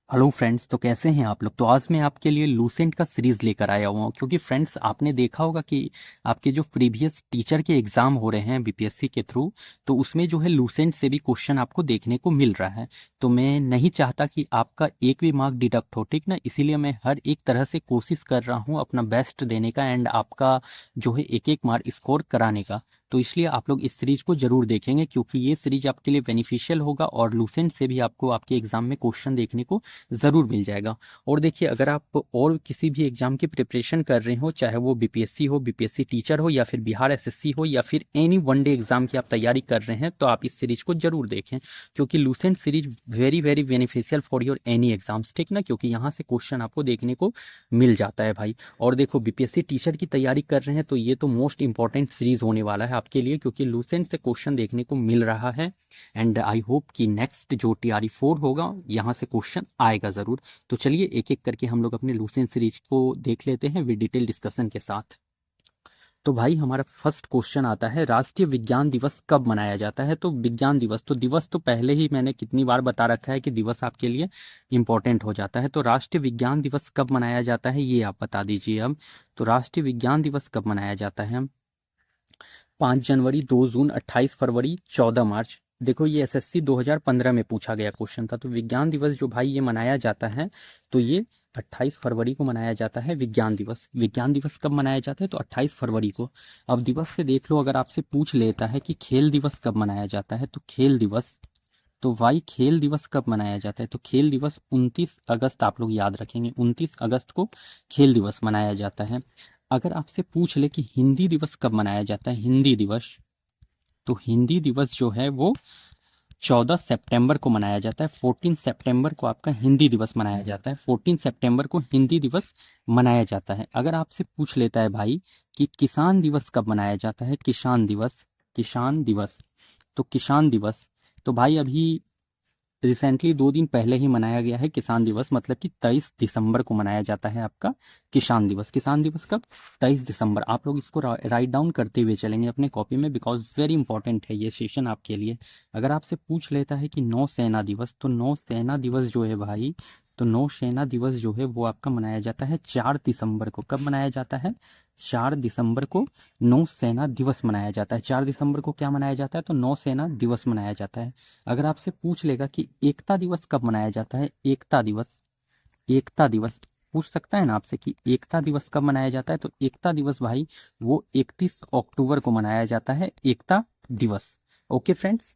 Hello friends, तो कैसे हैं आप लोग। तो आज मैं आपके लिए लूसेंट का सीरीज लेकर आया हुआ हूँ, क्योंकि फ्रेंड्स आपने देखा होगा कि आपके जो प्रीवियस टीचर के एग्जाम हो रहे हैं बीपीएससी के थ्रू, तो उसमें जो है लूसेंट से भी क्वेश्चन आपको देखने को मिल रहा है। तो मैं नहीं चाहता कि आपका एक भी मार्क डिडक्ट हो, ठीक ना। इसीलिए मैं हर एक तरह से कोशिश कर रहा हूँ अपना बेस्ट देने का एंड आपका जो है एक एक मार्क स्कोर कराने का। तो इसलिए आप लोग इस सीरीज को जरूर देखेंगे, क्योंकि ये सीरीज आपके लिए बेनिफिशियल होगा और लूसेंट से भी आपको आपके एग्जाम में क्वेश्चन देखने को ज़रूर मिल जाएगा। और देखिए, अगर आप और किसी भी एग्जाम की प्रिपरेशन कर रहे हो, चाहे वो बीपीएससी हो, बीपीएससी टीचर हो, या फिर बिहार एसएससी हो, या फिर एनी वनडे एग्जाम की आप तैयारी कर रहे हैं, तो आप इस सीरीज को जरूर देखें, क्योंकि Lucent series very very beneficial for your any exams, ठीक ना। क्योंकि यहाँ से क्वेश्चन आपको देखने को मिल जाता है भाई। और देखो, बीपीएससी टीचर की तैयारी कर रहे हैं तो ये तो मोस्ट इंपॉर्टेंट सीरीज होने वाला है आपके लिए, क्योंकि लूसेंट से क्वेश्चन देखने को मिल रहा है। एंड आई होप कि नेक्स्ट जो TRE 4 होगा यहाँ से क्वेश्चन आएगा ज़रूर। तो चलिए एक एक करके हम लोग अपने लूसेंट सीरीज को देख लेते हैं विद डिटेल डिस्कशन के साथ। तो भाई हमारा फर्स्ट क्वेश्चन आता है, राष्ट्रीय विज्ञान दिवस कब मनाया जाता है। तो विज्ञान दिवस, तो दिवस तो पहले ही मैंने कितनी बार बता रखा है कि दिवस आपके लिए इंपॉर्टेंट हो जाता है। तो राष्ट्रीय विज्ञान दिवस कब मनाया जाता है ये आप बता दीजिए अब। तो राष्ट्रीय विज्ञान दिवस कब मनाया जाता है। 5 जनवरी, 2 जून, 28 फरवरी, 14 मार्च। देखो, ये एसएससी 2015 में पूछा गया क्वेश्चन था। तो विज्ञान दिवस जो भाई ये मनाया जाता है, तो ये 28 फरवरी को मनाया जाता है विज्ञान दिवस। विज्ञान दिवस कब मनाया जाता है, तो 28 फरवरी को। अब दिवस से देख लो, अगर आपसे पूछ लेता है कि खेल दिवस कब मनाया जाता है, तो खेल दिवस, तो भाई खेल दिवस कब मनाया जाता है, तो खेल दिवस 29 अगस्त, आप लोग याद रखेंगे 29 अगस्त को खेल दिवस मनाया जाता है। अगर आपसे पूछ ले कि हिंदी दिवस कब मनाया जाता है, हिंदी दिवस, तो हिंदी दिवस जो है वो 14 सितंबर को मनाया जाता है। 14 सितंबर को आपका हिंदी दिवस मनाया जाता है। 14 सितंबर को हिंदी दिवस मनाया जाता है। अगर आपसे पूछ लेता है भाई कि किसान दिवस कब मनाया जाता है, किसान दिवस, किसान दिवस, तो किसान दिवस, तो भाई अभी रिसेंटली 2 दिन पहले ही मनाया गया है किसान दिवस, मतलब कि 23 दिसंबर को मनाया जाता है आपका किसान दिवस। किसान दिवस कब, 23 दिसंबर। आप लोग इसको राइट डाउन करते हुए चलेंगे अपने कॉपी में, बिकॉज वेरी इंपॉर्टेंट है ये सेशन आपके लिए। अगर आपसे पूछ लेता है कि नौसेना दिवस, तो नौसेना दिवस जो है भाई, तो नौसेना दिवस जो है वो आपका मनाया जाता है 4 दिसंबर को। कब मनाया जाता है, 4 दिसंबर को नौसेना दिवस मनाया जाता है। 4 दिसंबर को क्या मनाया जाता है, तो नौसेना दिवस मनाया जाता है। अगर आपसे पूछ लेगा कि एकता दिवस कब मनाया जाता है, एकता दिवस, एकता दिवस पूछ सकता है ना आपसे कि एकता दिवस कब मनाया जाता है, तो एकता दिवस भाई वो 31 अक्टूबर को मनाया जाता है, एकता दिवस। ओके फ्रेंड्स,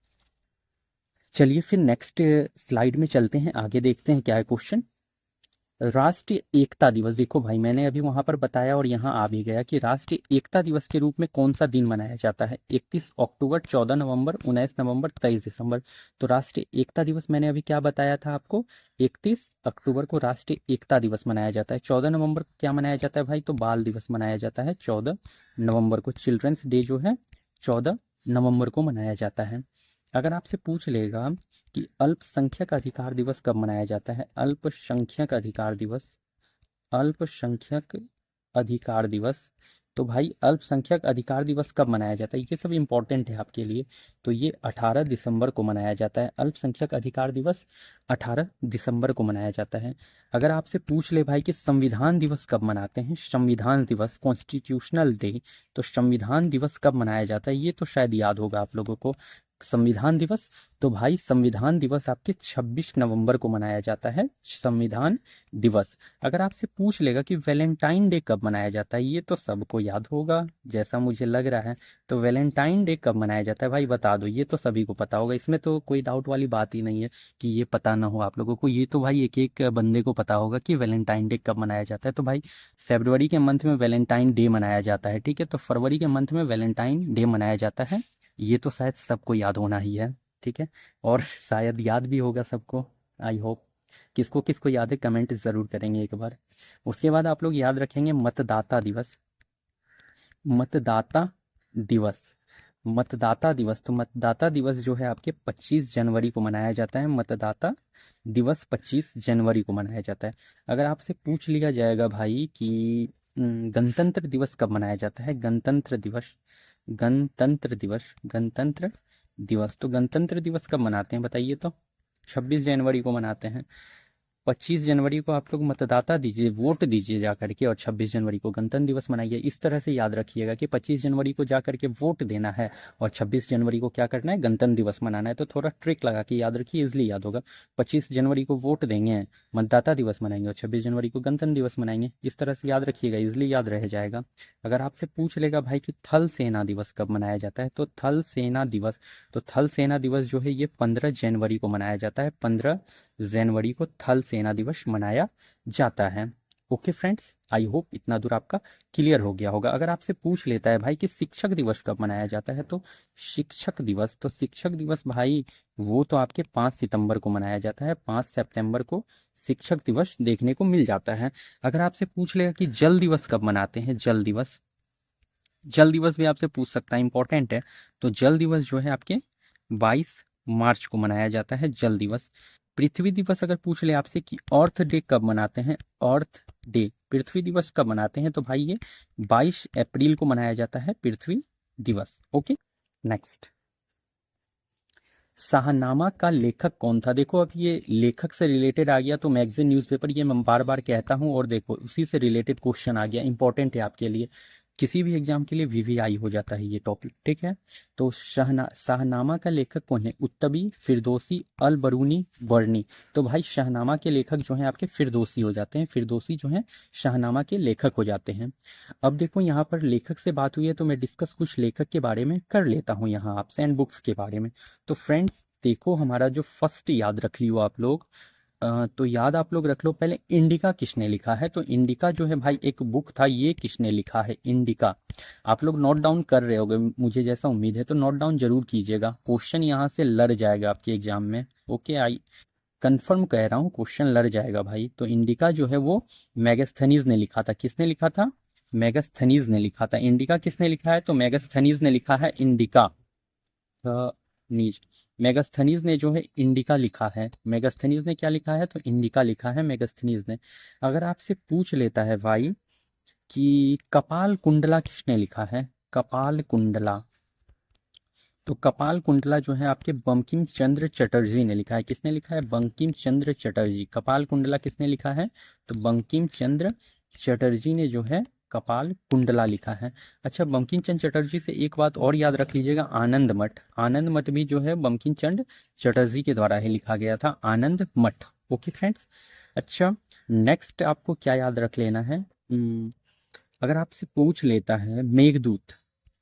चलिए फिर नेक्स्ट स्लाइड में चलते हैं, आगे देखते हैं क्या है क्वेश्चन। राष्ट्रीय एकता दिवस, देखो भाई मैंने अभी वहां पर बताया और यहाँ आ भी गया कि राष्ट्रीय एकता दिवस के रूप में कौन सा दिन मनाया जाता है, 31 अक्टूबर, 14 नवंबर, 19 नवंबर, 23 दिसंबर। तो राष्ट्रीय एकता दिवस मैंने अभी क्या बताया था आपको, 31 अक्टूबर को राष्ट्रीय एकता दिवस मनाया जाता है। 14 नवंबर को क्या मनाया जाता है भाई, तो बाल दिवस मनाया जाता है। 14 नवंबर को चिल्ड्रंस डे जो है 14 नवंबर को मनाया जाता है। अगर आपसे पूछ लेगा कि अल्पसंख्यक अधिकार दिवस कब मनाया जाता है, अल्पसंख्यक अधिकार दिवस, अल्पसंख्यक अधिकार दिवस, तो भाई अल्पसंख्यक अधिकार दिवस कब मनाया जाता है, ये सब इंपॉर्टेंट है आपके लिए। तो ये 18 दिसंबर को मनाया जाता है। अल्पसंख्यक अधिकार दिवस 18 दिसंबर को मनाया जाता है। अगर आपसे पूछ ले भाई कि संविधान दिवस कब मनाते हैं, संविधान दिवस, कॉन्स्टिट्यूशनल डे, तो संविधान दिवस कब मनाया जाता है, ये तो शायद याद होगा आप लोगों को। संविधान दिवस, तो भाई संविधान दिवस आपके 26 नवंबर को मनाया जाता है, संविधान दिवस। अगर आपसे पूछ लेगा कि वैलेंटाइन डे कब मनाया जाता है, ये तो सबको याद होगा जैसा मुझे लग रहा है। तो वैलेंटाइन डे कब मनाया जाता है भाई बता दो, ये तो सभी को पता होगा, इसमें तो कोई डाउट वाली बात ही नहीं है कि ये पता ना हो आप लोगों को। ये तो भाई एक एक बंदे को पता होगा कि वैलेंटाइन डे कब मनाया जाता है। तो भाई फरवरी के मंथ में वैलेंटाइन डे मनाया जाता है, ठीक है। तो फरवरी के मंथ में वैलेंटाइन डे मनाया जाता है, ये तो शायद सबको याद होना ही है, ठीक है। और शायद याद भी होगा सबको, आई होप। किसको किसको याद है कमेंट ज़रूर करेंगे एक बार। उसके बाद आप लोग याद रखेंगे मतदाता दिवस, मतदाता दिवस, मतदाता दिवस, तो मतदाता दिवस जो है आपके 25 जनवरी को मनाया जाता है। मतदाता दिवस 25 जनवरी को मनाया जाता है। अगर आपसे पूछ लिया जाएगा भाई कि गणतंत्र दिवस कब मनाया जाता है, गणतंत्र दिवस, गणतंत्र दिवस, गणतंत्र दिवस, तो गणतंत्र दिवस कब मनाते हैं बताइए तो, 26 जनवरी को मनाते हैं। 25 जनवरी को आप लोग मतदाता दीजिए, वोट दीजिए जा करके, और 26 जनवरी को गणतंत्र दिवस मनाइए। इस तरह से याद रखिएगा कि 25 जनवरी को जा करके वोट देना है और 26 जनवरी को क्या करना है, गणतंत्र दिवस मनाना है। तो थोड़ा ट्रिक लगा के याद रखिए, इजली याद होगा। 25 जनवरी को वोट देंगे, मतदाता दिवस मनाएंगे, और 26 जनवरी को गणतंत्र दिवस मनाएंगे। इस तरह से याद रखिएगा, इजली याद रह जाएगा। अगर आपसे पूछ लेगा भाई कि थल सेना दिवस कब मनाया जाता है, तो थल सेना दिवस, तो थल सेना दिवस जो है ये 15 जनवरी को मनाया जाता है। 15 जनवरी को थल सेना दिवस मनाया जाता है। ओके फ्रेंड्स, आई होप इतना दूर आपका क्लियर हो गया होगा। अगर आपसे पूछ लेता है भाई कि शिक्षक दिवस कब मनाया जाता है, तो शिक्षक दिवस, तो शिक्षक दिवस भाई वो तो आपके 5 सितंबर को मनाया जाता है। 5 सितंबर को शिक्षक दिवस देखने को मिल जाता है। अगर आपसे पूछ लेगा कि जल दिवस कब मनाते हैं, जल दिवस, जल दिवस भी आपसे पूछ सकता है, इंपॉर्टेंट है। तो जल दिवस जो है आपके 22 मार्च को मनाया जाता है, जल दिवस। पृथ्वी दिवस अगर पूछ ले आपसे कि अर्थ डे कब मनाते हैं, अर्थ डे, पृथ्वी दिवस कब मनाते हैं, तो भाई ये 22 अप्रैल को मनाया जाता है पृथ्वी दिवस। ओके, नेक्स्ट, शाहनामा का लेखक कौन था। देखो अब ये लेखक से रिलेटेड आ गया तो मैगजीन न्यूज़पेपर, ये मैं बार बार कहता हूँ, और देखो उसी से रिलेटेड क्वेश्चन आ गया, इंपॉर्टेंट है आपके लिए, किसी भी एग्जाम के लिए वीवीआई हो जाता है ये टॉपिक, ठीक है। तो शाहनामा का लेखक कौन है, उत्तबी, फिरदौसी, अल बरूनी, बर्नी। तो भाई शाहनामा के लेखक जो हैं आपके फिरदौसी हो जाते हैं, फिरदौसी जो हैं शाहनामा के लेखक हो जाते हैं। अब देखो यहाँ पर लेखक से बात हुई है तो मैं डिस्कस कुछ लेखक के बारे में कर लेता हूँ यहाँ आपसे, एंड बुक्स के बारे में। तो फ्रेंड्स देखो, हमारा जो फर्स्ट याद रख लियो आप लोग, तो याद आप लोग रख लो पहले, इंडिका किसने लिखा है। तो इंडिका जो है भाई एक बुक था, ये किसने लिखा है, इंडिका। आप लोग नोट डाउन कर रहे होगे मुझे जैसा उम्मीद है, तो नोट डाउन जरूर कीजिएगा, क्वेश्चन यहाँ से लड़ जाएगा आपके एग्जाम में। ओके, आई कंफर्म कह रहा हूँ, क्वेश्चन लड़ जाएगा भाई। तो इंडिका जो है वो मेगास्थनीज ने लिखा था। किसने लिखा था, मेगास्थनीज ने लिखा था। इंडिका किसने लिखा है, तो मेगास्थनीज ने लिखा है, इंडिका नीज, मेगास्थनीज ने जो है इंडिका लिखा है। मेगास्थनीज ने क्या लिखा है, तो इंडिका लिखा है मेगास्थनीज ने। अगर आपसे पूछ लेता है भाई कि कपाल कुंडला किसने लिखा है, कपाल कुंडला, तो कपाल कुंडला जो है आपके बंकिम चंद्र चटर्जी ने लिखा है। किसने लिखा है, बंकिम चंद्र चटर्जी। कपाल कुंडला किसने लिखा है, तो बंकिम चंद्र चटर्जी ने जो है कपाल कुंडला लिखा है। अच्छा, बंकिम चंद्र चटर्जी से एक बात और याद रख लीजिएगा, आनंद मठ, आनंद मठ भी जो है बंकिम चंद्र चटर्जी के द्वारा ही लिखा गया था, आनंद मठ। ओके फ्रेंड्स, अच्छा नेक्स्ट आपको क्या याद रख लेना है, अगर आपसे पूछ लेता है मेघदूत,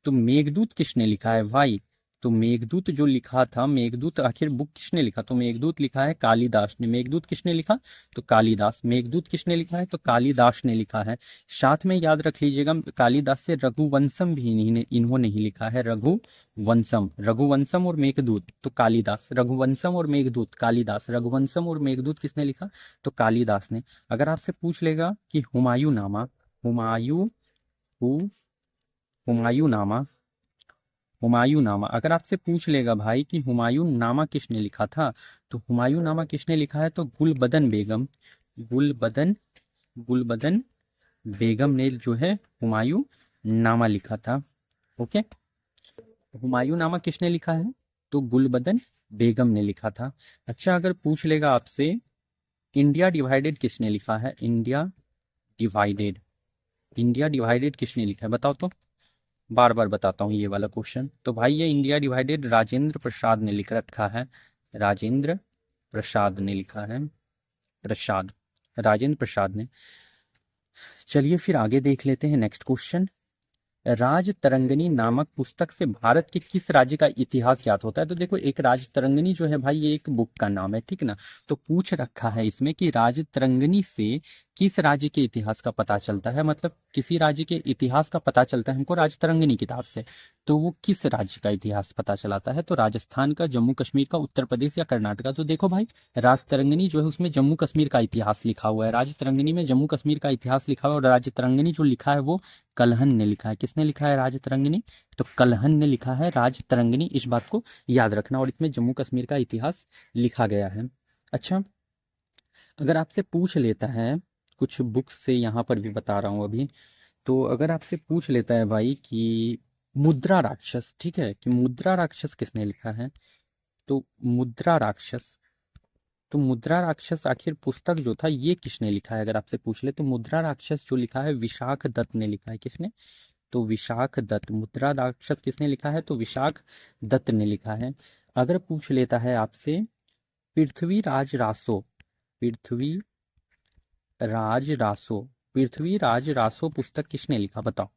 तो मेघदूत किसने लिखा है भाई, तो मेघदूत जो लिखा था, मेघदूत आखिर बुक किसने लिखा, तो मेघदूत लिखा है कालिदास ने। मेघदूत किसने लिखा, तो कालिदास। मेघदूत किसने लिखा है, तो कालिदास ने लिखा है। साथ में याद रख लीजिएगा, कालिदास से रघुवंशम भी इन्होंने ही लिखा है, रघुवंशम। रघुवंशम और मेघदूत तो कालिदास, रघुवंशम और मेघदूत कालिदास, रघुवंशम और मेघदूत किसने लिखा, तो कालिदास ने। अगर आपसे पूछ लेगा कि हुमायूं नामा, हुमायूं, हुमायूं नामा, हुमायूं नामा, अगर आपसे पूछ लेगा भाई कि हुमायूं नामा किसने लिखा था, तो हुमायूं नामा किसने लिखा है, तो गुलबदन बेगम, गुलबदन, गुलबदन बेगम ने जो है हुमायूं नामा लिखा था। ओके, हुमायूं नामा किसने लिखा है, तो गुलबदन बेगम ने लिखा था। अच्छा, अगर पूछ लेगा आपसे इंडिया डिवाइडेड किसने लिखा है, इंडिया डिवाइडेड, इंडिया डिवाइडेड किसने लिखा है, बताओ तो, बार बार बताता हूँ ये वाला क्वेश्चन। तो भाई ये इंडिया डिवाइडेड राजेंद्र प्रसाद ने लिख रखा है, राजेंद्र प्रसाद ने लिखा है, प्रसाद, राजेंद्र प्रसाद ने। चलिए फिर आगे देख लेते हैं नेक्स्ट क्वेश्चन। राज तरंगिणी नामक पुस्तक से भारत के किस राज्य का इतिहास ज्ञात होता है। तो देखो, एक राज तरंगिणी जो है भाई ये एक बुक का नाम है, ठीक ना। तो पूछ रखा है इसमें कि राज तरंगिणी से किस राज्य के इतिहास का पता चलता है, मतलब किसी राज्य के इतिहास का पता चलता है हमको राज तरंगिणी किताब से। तो वो किस राज्य का इतिहास पता चलाता है, तो राजस्थान का, जम्मू कश्मीर का, उत्तर प्रदेश या कर्नाटका। तो देखो भाई, राज तरंगिणी जो है उसमें जम्मू कश्मीर का इतिहास लिखा हुआ है, राज तरंगिणी में जम्मू कश्मीर का इतिहास लिखा हुआ है। और राज तरंगिणी जो लिखा है वो कलहन ने लिखा है। किसने लिखा है राज तरंगिणी, तो कलहन ने लिखा है राज तरंगिणी। इस बात को याद रखना, और इसमें जम्मू कश्मीर का इतिहास लिखा गया है। अच्छा, अगर आपसे पूछ लेता है, कुछ बुक्स से यहाँ पर भी बता रहा हूँ अभी, तो अगर आपसे पूछ लेता है भाई कि मुद्रा राक्षस, ठीक है, कि मुद्रा राक्षस किसने लिखा है, तो मुद्रा राक्षस, तो मुद्रा राक्षस आखिर पुस्तक जो था ये किसने लिखा है, अगर आपसे पूछ ले तो मुद्रा राक्षस जो लिखा है विशाख दत्त ने लिखा है। किसने? तो विशाख दत्त। मुद्रा राक्षस किसने लिखा है? तो विशाख दत्त ने लिखा है। अगर पूछ लेता है आपसे पृथ्वीराज रासो, पृथ्वीराज रासो, पृथ्वीराज रासो पुस्तक किसने लिखा, बताओ।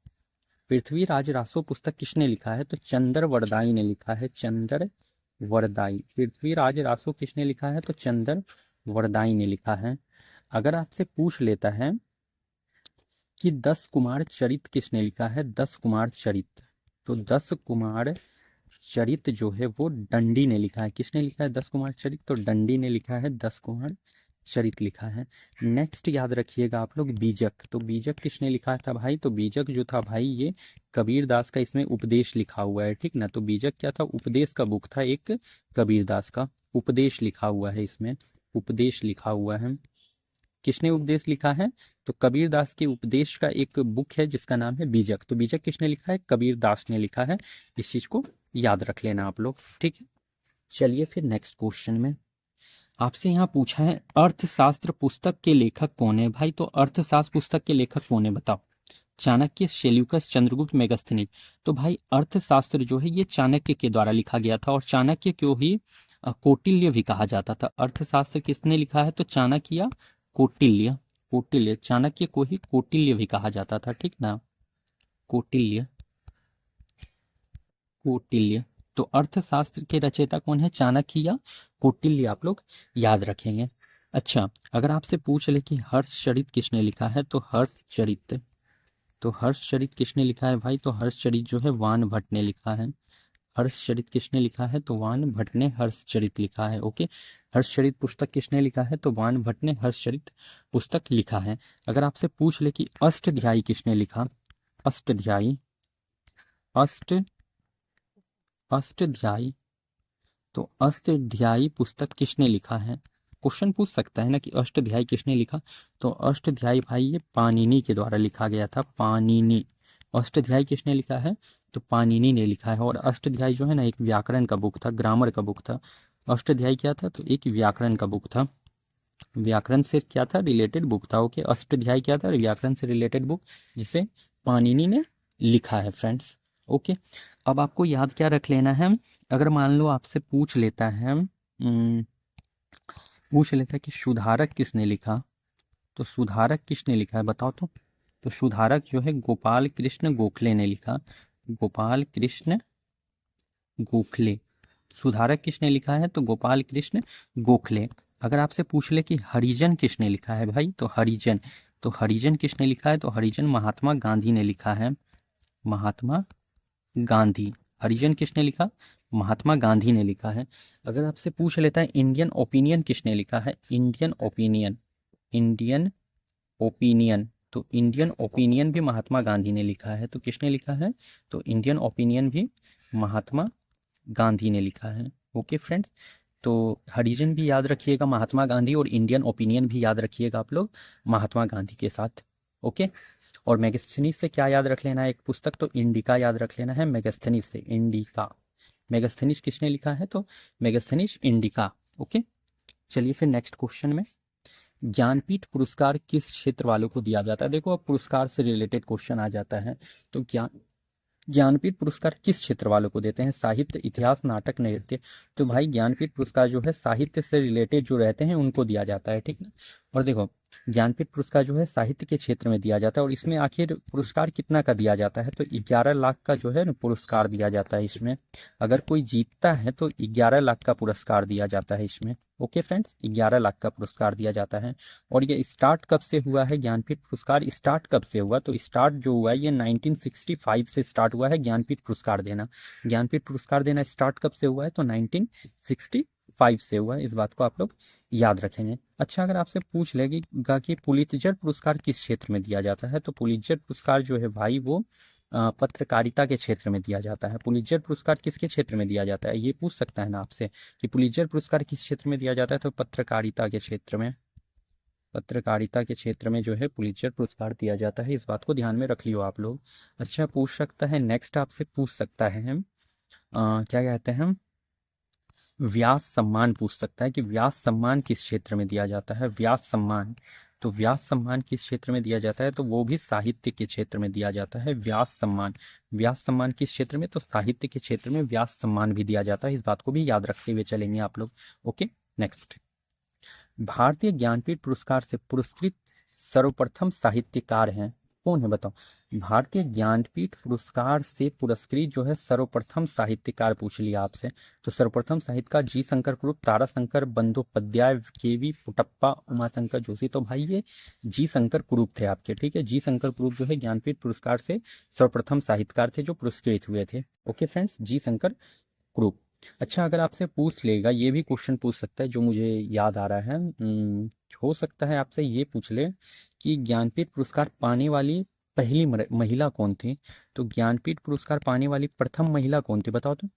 पृथ्वीराज रासो पुस्तक किसने लिखा है? तो चंदर वरदाई ने लिखा है, चंदर वरदाई। पृथ्वीराज रासो किसने लिखा है? तो चंदर वरदाई ने लिखा है। अगर आपसे पूछ लेता है कि 10 कुमार चरित किसने लिखा है? 10 कुमार चरित, तो 10 कुमार चरित जो है वो दंडी ने लिखा है। किसने लिखा है 10 कुमार चरित? तो दंडी ने लिखा है, 10 कुमार चरित लिखा है। नेक्स्ट याद रखिएगा आप लोग बीजक। तो बीजक किसने लिखा था भाई? तो बीजक जो था भाई ये कबीर दास का, इसमें उपदेश लिखा हुआ है, ठीक ना। तो बीजक क्या था? उपदेश का बुक था एक, कबीर दास का उपदेश लिखा हुआ है, इसमें उपदेश लिखा हुआ है। किसने उपदेश लिखा है? तो कबीर दास के उपदेश का एक बुक है जिसका नाम है बीजक। तो बीजक किसने लिखा है? कबीर दास ने लिखा है। इस चीज को याद रख लेना आप लोग, ठीक है। चलिए फिर नेक्स्ट क्वेश्चन में आपसे यहाँ पूछा है अर्थशास्त्र पुस्तक के लेखक कौन है भाई? तो अर्थशास्त्र पुस्तक के लेखक कौन है, बताओ। Chanakya, Seleucus, Chandragupta, Megasthenes. तो भाई अर्थशास्त्र जो है ये चाणक्य के द्वारा लिखा गया था, और चाणक्य को ही कौटिल्य भी कहा जाता था। अर्थशास्त्र किसने लिखा है? तो चाणक्य या कौटिल्य। कौटिल्य, चाणक्य को ही कौटिल्य भी कहा जाता था, ठीक ना, कौटिल्य, कौटिल्य। तो अर्थशास्त्र के रचयिता कौन है? चाणक्य या कौटिल्य, आप लोग याद रखेंगे। अच्छा, अगर आपसे पूछ ले कि हर्षचरित किसने लिखा है? तो हर्षचरित, तो हर्षचरित किसने लिखा है भाई? तो हर्षचरित जो है वान भट्ट ने लिखा है। हर्षचरित किसने लिखा है? तो वान भट्ट ने हर्षचरित लिखा है। ओके, हर्षचरित पुस्तक किसने लिखा है? तो वान भट्ट ने हर्षचरित पुस्तक लिखा है। अगर आपसे पूछ ले कि अष्टध्यायी किसने लिखा? अष्टध्यायी, अष्ट अष्टध्यायी, तो अष्टध्यायी पुस्तक किसने लिखा है? क्वेश्चन पूछ सकता है ना कि अष्टध्यायी किसने लिखा। तो अष्टध्यायी भाई ये पाणिनि के द्वारा लिखा गया था, पाणिनि। अष्टध्यायी किसने लिखा है? तो पाणिनि ने लिखा है। और अष्टध्यायी जो है ना एक व्याकरण का बुक था, ग्रामर का बुक था। अष्टध्यायी क्या था? तो एक व्याकरण का बुक था, व्याकरण से क्या था? रिलेटेड बुक था। ओके, अष्टध्यायी क्या था? व्याकरण से रिलेटेड बुक, जिसे पाणिनि ने लिखा है फ्रेंड्स। ओके, अब आपको याद क्या रख लेना है? अगर मान लो आपसे पूछ लेता है पूछ लेता है कि सुधारक किसने लिखा, तो सुधारक किसने लिखा है, बताओ तो सुधारक जो है गोपाल कृष्ण गोखले ने लिखा, गोपाल कृष्ण गोखले। सुधारक किसने लिखा है? तो गोपाल कृष्ण गोखले। अगर आपसे पूछ ले कि हरिजन किसने लिखा है भाई, तो हरिजन, तो हरिजन किसने लिखा है? तो हरिजन महात्मा गांधी ने लिखा है, महात्मा गांधी। हरिजन किसने लिखा? महात्मा गांधी ने लिखा है। अगर आपसे पूछ लेता है इंडियन ओपिनियन किसने लिखा है? इंडियन ओपिनियन, इंडियन ओपिनियन, तो इंडियन ओपिनियन भी महात्मा गांधी ने लिखा है। तो किसने लिखा है? तो इंडियन ओपिनियन भी महात्मा गांधी ने लिखा है। ओके फ्रेंड्स, तो हरिजन भी याद रखिएगा महात्मा गांधी, और इंडियन ओपिनियन भी याद रखिएगा आप लोग महात्मा गांधी के साथ। ओके, और मेगास्थनीज से क्या याद रख लेना है? एक पुस्तक तो इंडिका याद रख लेना है मेगास्थनीज से, इंडिका। मेगास्थनीज किसने लिखा है? तो मेगास्थनीज इंडिका। ओके, चलिए फिर नेक्स्ट क्वेश्चन में ज्ञानपीठ पुरस्कार किस क्षेत्र वालों को दिया जाता है? देखो अब पुरस्कार से रिलेटेड क्वेश्चन आ जाता है। तो ज्ञानपीठ पुरस्कार किस क्षेत्र वालों को देते हैं? साहित्य, इतिहास, नाटक, नृत्य। तो भाई ज्ञानपीठ पुरस्कार जो है साहित्य से रिलेटेड जो रहते हैं उनको दिया जाता है, ठीक ना। और देखो ज्ञानपीठ पुरस्कार जो है साहित्य के क्षेत्र में दिया जाता है, और इसमें आखिर पुरस्कार कितना का दिया जाता है? तो 11 लाख का जो है ना पुरस्कार दिया जाता है इसमें। अगर कोई जीतता है तो 11 लाख का पुरस्कार दिया जाता है इसमें। ओके फ्रेंड्स, 11 लाख का पुरस्कार दिया जाता है। और ये स्टार्ट कब से हुआ है? ज्ञानपीठ पुरस्कार स्टार्ट कब से हुआ? तो स्टार्ट जो हुआ है ये 1965 से स्टार्ट हुआ है ज्ञानपीठ पुरस्कार देना। ज्ञानपीठ पुरस्कार देना स्टार्ट कब से हुआ है? तो 1965 से हुआ है। इस बात को आप लोग याद रखेंगे। अच्छा, अगर आपसे पूछ लेगा कि पुलित्जर पुरस्कार किस क्षेत्र में दिया जाता है? तो पुलित्जर पुरस्कार जो है भाई वो पत्रकारिता के क्षेत्र में दिया जाता है। पुलित्जर पुरस्कार किसके क्षेत्र में दिया जाता है? ये पूछ सकता है ना आपसे कि पुलित्जर पुरस्कार किस क्षेत्र में दिया जाता है? तो पत्रकारिता के क्षेत्र में, पत्रकारिता के क्षेत्र में जो है पुलित्जर पुरस्कार दिया जाता है। इस बात को ध्यान में रख लियो आप लोग। अच्छा, पूछ सकता है नेक्स्ट आपसे पूछ सकता है क्या कहते हैं, व्यास सम्मान पूछ सकता है कि व्यास सम्मान किस क्षेत्र में दिया जाता है, व्यास सम्मान। तो व्यास सम्मान किस क्षेत्र में दिया जाता है, तो वो भी साहित्य के क्षेत्र में दिया जाता है व्यास सम्मान। व्यास सम्मान किस क्षेत्र में, तो साहित्य के क्षेत्र में व्यास सम्मान भी दिया जाता है, इस बात को भी याद रखते हुए चलेंगे आप लोग। Okay, next. भारतीय ज्ञानपीठ पुरस्कार से पुरस्कृत सर्वप्रथम साहित्यकार हैं, कौन है बताओ। भारतीय ज्ञानपीठ पुरस्कार से पुरस्कृत जो है सर्वप्रथम साहित्यकार पूछ लिया आपसे, तो सर्वप्रथम साहित्यकार जी शंकर कुरूप, ताराशंकर बंदोपाध्याय, केवी पुटप्पा, उमाशंकर जोशी। तो भाई ये जी शंकर कुरूप थे आपके, ठीक है। जी शंकर कुरूप जो है ज्ञानपीठ पुरस्कार से सर्वप्रथम साहित्यकार थे जो पुरस्कृत हुए थे। ओके फ्रेंड्स, जी शंकर कुरूप। अच्छा, अगर आपसे पूछ लेगा, ये भी क्वेश्चन पूछ सकता है जो मुझे याद आ रहा है, हो सकता है आपसे ये पूछ ले कि ज्ञानपीठ पुरस्कार पाने वाली पहली महिला कौन थी। तो ज्ञानपीठ पुरस्कार पाने वाली प्रथम महिला कौन थी बताओ तो,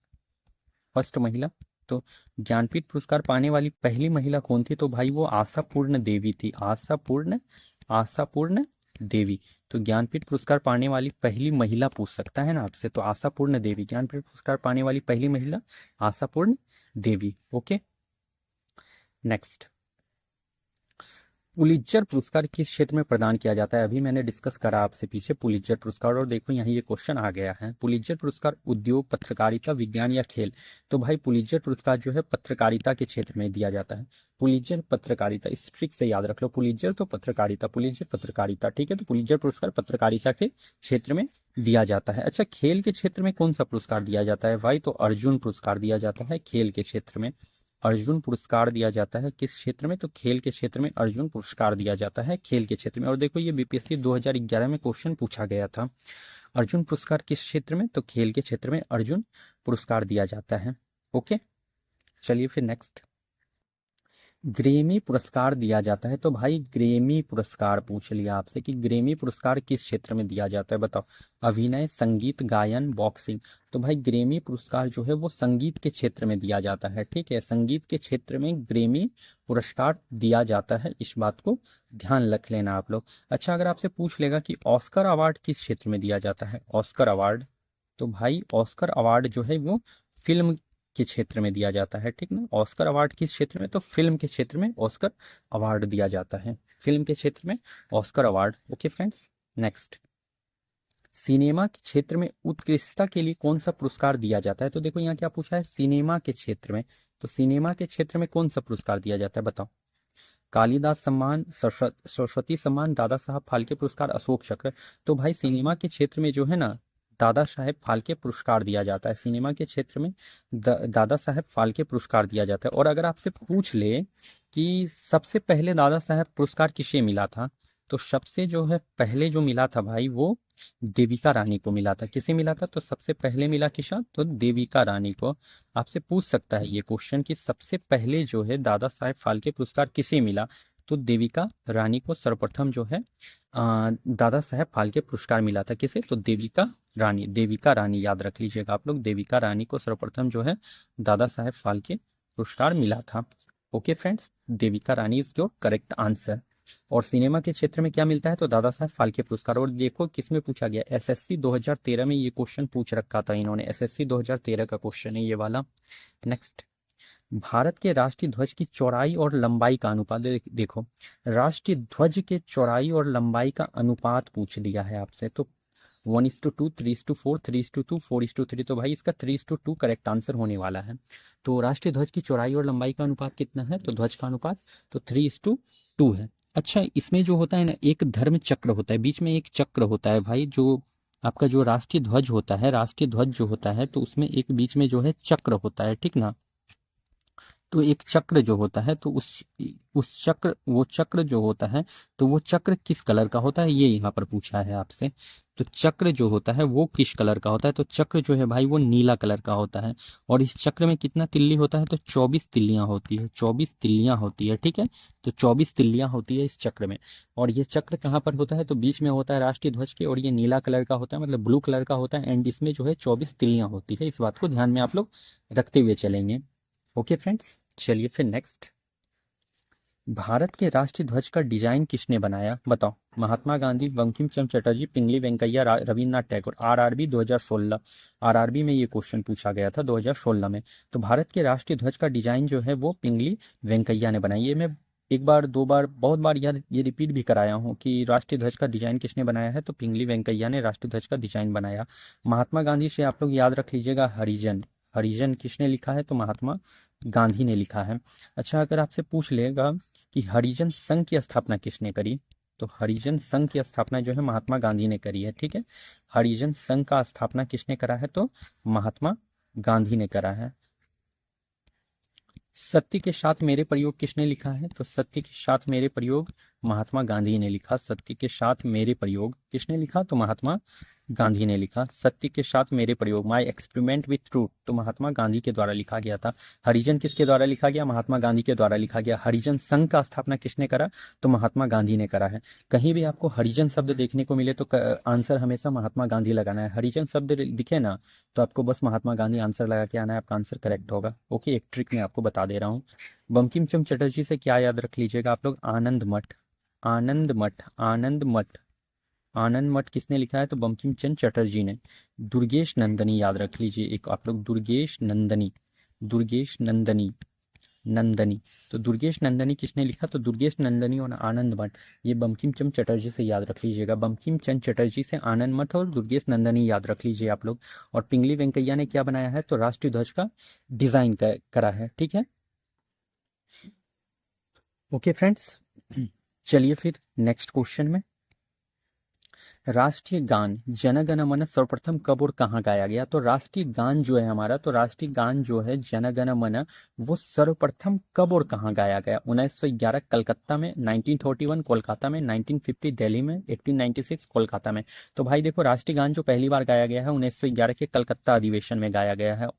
फर्स्ट महिला। तो ज्ञानपीठ पुरस्कार पाने वाली पहली महिला कौन थी, तो भाई वो आशापूर्ण देवी थी, आशापूर्ण देवी। तो ज्ञानपीठ पुरस्कार पाने वाली पहली महिला पूछ सकता है ना आपसे, तो आशापूर्ण देवी, ज्ञानपीठ पुरस्कार पाने वाली पहली महिला Ashapurna Devi. Okay, next. Pulitzer पुरस्कार किस क्षेत्र में प्रदान किया जाता है, अभी मैंने डिस्कस करा आपसे पीछे पुलित्जर पुरस्कार, और देखो यहाँ ये क्वेश्चन आ गया है। पुलित्जर पुरस्कार उद्योग, पत्रकारिता, विज्ञान या खेल। तो भाई पुलित्जर पुरस्कार जो है पत्रकारिता के क्षेत्र में दिया जाता है। पुलित्जर पत्रकारिता, इस ट्रिक से याद रख लो, पुलित्जर तो पत्रकारिता, पुलित्जर पत्रकारिता, ठीक है। तो पुलित्जर पुरस्कार पत्रकारिता के क्षेत्र में दिया जाता है। अच्छा, खेल के क्षेत्र में कौन सा पुरस्कार दिया जाता है भाई, तो अर्जुन पुरस्कार दिया जाता है खेल के क्षेत्र में। अर्जुन पुरस्कार दिया जाता है किस क्षेत्र में, तो खेल के क्षेत्र में अर्जुन पुरस्कार दिया जाता है खेल के क्षेत्र में। और देखो ये बीपीएससी 2011 में क्वेश्चन पूछा गया था, अर्जुन पुरस्कार किस क्षेत्र में, तो खेल के क्षेत्र में अर्जुन पुरस्कार दिया जाता है। ओके, चलिए फिर नेक्स्ट। ग्रेमी पुरस्कार दिया जाता है, तो भाई ग्रेमी पुरस्कार पूछ लिया आपसे कि ग्रेमी पुरस्कार किस क्षेत्र में दिया जाता है बताओ। अभिनय, संगीत, गायन, बॉक्सिंग। तो भाई ग्रेमी पुरस्कार जो है वो संगीत के क्षेत्र में दिया जाता है, ठीक है। संगीत के क्षेत्र में ग्रेमी पुरस्कार दिया जाता है, इस बात को ध्यान रख लेना आप लोग। अच्छा, अगर आपसे पूछ लेगा कि ऑस्कर अवार्ड किस क्षेत्र में दिया जाता है, ऑस्कर अवार्ड। तो भाई ऑस्कर अवार्ड जो है वो फिल्म के क्षेत्र में दिया जाता है, ठीक ना। ऑस्कर अवार्ड किस क्षेत्र में, तो फिल्म के क्षेत्र में ऑस्कर अवार्ड दिया जाता है, फिल्म के क्षेत्र में Oscar award. Okay friends, next. Cinema के क्षेत्र में उत्कृष्टता के लिए कौन सा पुरस्कार दिया जाता है, तो देखो यहाँ क्या पूछा है, सिनेमा के क्षेत्र में। तो सिनेमा के क्षेत्र में कौन सा पुरस्कार दिया जाता है बताओ। कालिदास सम्मान, सरस्वती सम्मान, दादा साहब फाल्के पुरस्कार, अशोक चक्र। तो भाई सिनेमा के क्षेत्र में जो है ना दादा साहेब फाल्के पुरस्कार दिया जाता है, सिनेमा के क्षेत्र में दादा साहेब फाल्के पुरस्कार दिया जाता है। और अगर आपसे पूछ ले कि सबसे पहले दादा साहेब पुरस्कार किसे मिला था, तो सबसे जो है पहले जो मिला था भाई वो देविका रानी को मिला था। किसे मिला था, तो सबसे पहले मिला किसा, तो देविका रानी को। आपसे पूछ सकता है ये क्वेश्चन कि सबसे पहले जो है दादा साहेब फाल्के पुरस्कार किसे मिला, तो देविका रानी को सर्वप्रथम जो है दादा साहेब फाल्के पुरस्कार मिला था। किसे, तो देविका रानी, देविका रानी याद रख लीजिएगा आप लोग, देविका रानी को सर्वप्रथम जो है दादा साहेब फाल्के पुरस्कार मिला था। Okay friends, Devika Rani is your correct answer. और सिनेमा के क्षेत्र में क्या मिलता है, तो दादा साहब फाल्के पुरस्कार। और देखो किसमें पूछा गया, एसएससी 2013 में ये क्वेश्चन पूछ रखा था इन्होंने, एसएससी 2013 का क्वेश्चन है ये वाला। नेक्स्ट। भारत के राष्ट्रीय ध्वज की चौड़ाई और लंबाई का अनुपात देखो, राष्ट्रीय ध्वज के चौड़ाई और लंबाई का अनुपात पूछ लिया है आपसे, तो 1:2, 3:4, 3:2, 4:3। तो भाई इसका 3:2 करेक्ट आंसर होने वाला है। तो राष्ट्रीय ध्वज की चौड़ाई और लंबाई का अनुपात कितना है, तो ध्वज का अनुपात तो 3:2 है। अच्छा, इसमें जो होता है ना एक धर्म चक्र होता है, बीच में एक चक्र होता है भाई, जो आपका जो राष्ट्रीय ध्वज होता है, राष्ट्रीय ध्वज जो होता है तो उसमें एक बीच में जो है चक्र होता है, ठीक ना। तो एक चक्र जो होता है तो उस चक्र, वो चक्र जो होता है तो वो चक्र किस कलर का होता है, ये यहाँ पर पूछा है आपसे। तो चक्र जो होता है वो किस कलर का होता है, तो चक्र जो है भाई वो नीला कलर का होता है। और इस चक्र में कितना तिल्ली होता है, तो 24 तिल्लियां होती है, 24 तिल्लियां होती है, ठीक है। तो 24 तिल्लियां होती है इस चक्र में। और ये चक्र कहाँ पर होता है, तो बीच में होता है राष्ट्रीय ध्वज के, और ये नीला कलर का होता है, मतलब ब्लू कलर का होता है। एंड इसमें जो है 24 तिल्लियां होती है, इस बात को ध्यान में आप लोग रखते हुए चलेंगे। ओके फ्रेंड्स, चलिए फिर नेक्स्ट। भारत के राष्ट्रीय ध्वज का डिजाइन किसने बनाया बताओ। महात्मा गांधी, बंकिम चंद्र चटर्जी, पिंगली वेंकैया, रविन्द्रनाथ टैगोर। आरआरबी 2016, आरआरबी में ये क्वेश्चन पूछा गया था 2016 में। तो भारत के राष्ट्रीय ध्वज का डिजाइन जो है वो पिंगली वेंकैया ने बनाई। ये मैं एक बार दो बार बहुत बार यार ये रिपीट भी कराया हूँ कि राष्ट्रीय ध्वज का डिजाइन किसने बनाया है, तो पिंगली वेंकैया ने राष्ट्रीय ध्वज का डिजाइन बनाया। महात्मा गांधी से आप लोग याद रख लीजिएगा हरिजन, हरिजन किसने लिखा है, तो महात्मा गांधी ने लिखा है। अच्छा, अगर आपसे पूछ लेगा कि हरिजन संघ की स्थापना किसने करी, तो हरिजन संघ की स्थापना जो है महात्मा गांधी ने करी है। ठीक है, हरिजन संघ का स्थापना किसने करा है, तो महात्मा गांधी ने करा है। सत्य के साथ मेरे प्रयोग किसने लिखा है, तो सत्य के साथ मेरे प्रयोग महात्मा गांधी ने लिखा। सत्य के साथ मेरे प्रयोग किसने लिखा, तो महात्मा गांधी ने लिखा। सत्य के साथ मेरे प्रयोग, माय एक्सपेरिमेंट विथ ट्रूथ, तो महात्मा गांधी के द्वारा लिखा गया था। हरिजन किसके द्वारा लिखा गया, महात्मा गांधी के द्वारा लिखा गया। हरिजन संघ का स्थापना किसने करा, तो महात्मा गांधी ने करा है। कहीं भी आपको हरिजन शब्द देखने को मिले तो आंसर हमेशा महात्मा गांधी लगाना है। हरिजन शब्द दिखे ना तो आपको बस महात्मा गांधी आंसर लगा के आना है, आपका आंसर करेक्ट होगा। ओके, एक ट्रिक मैं आपको बता दे रहा हूँ। बंकिम चंद्र चटर्जी से क्या याद रख लीजिएगा आप लोग, आनंद मठ, आनंद मठ, आनंद मठ। आनंद मठ किसने लिखा है, तो बंकिम चंद्र चटर्जी ने। दुर्गेश नंदनी याद रख लीजिए एक आप लोग, दुर्गेश नंदनी, दुर्गेश नंदनी, नंदनी। तो दुर्गेश नंदनी किसने लिखा, तो दुर्गेश नंदनी और आनंद मठ, ये बंकिम चंद्र चटर्जी से याद रख लीजिएगा। बंकिम चंद्र चटर्जी से आनंद मठ और दुर्गेश नंदनी याद रख लीजिए आप लोग। और पिंगली वेंकैया ने क्या बनाया है, तो राष्ट्रीय ध्वज का डिजाइन करा है। ठीक है, ओके फ्रेंड्स, चलिए फिर नेक्स्ट क्वेश्चन में। राष्ट्रीय गान जन गण मन सर्वप्रथम कब और कहाँ गाया गया, तो राष्ट्रीय गान जो है हमारा, तो राष्ट्रीय गान जो है जन गण मन, वो सर्वप्रथम कब और कहाँ गाया गया। 1911 कलकत्ता में, 1941 कोलकाता में, 1950 दिल्ली में, 1896 कोलकाता में। तो भाई देखो, राष्ट्रीय गान जो पहली बार गाया गया है 1911 के कलकत्ता अधिवेशन में गाया गया है।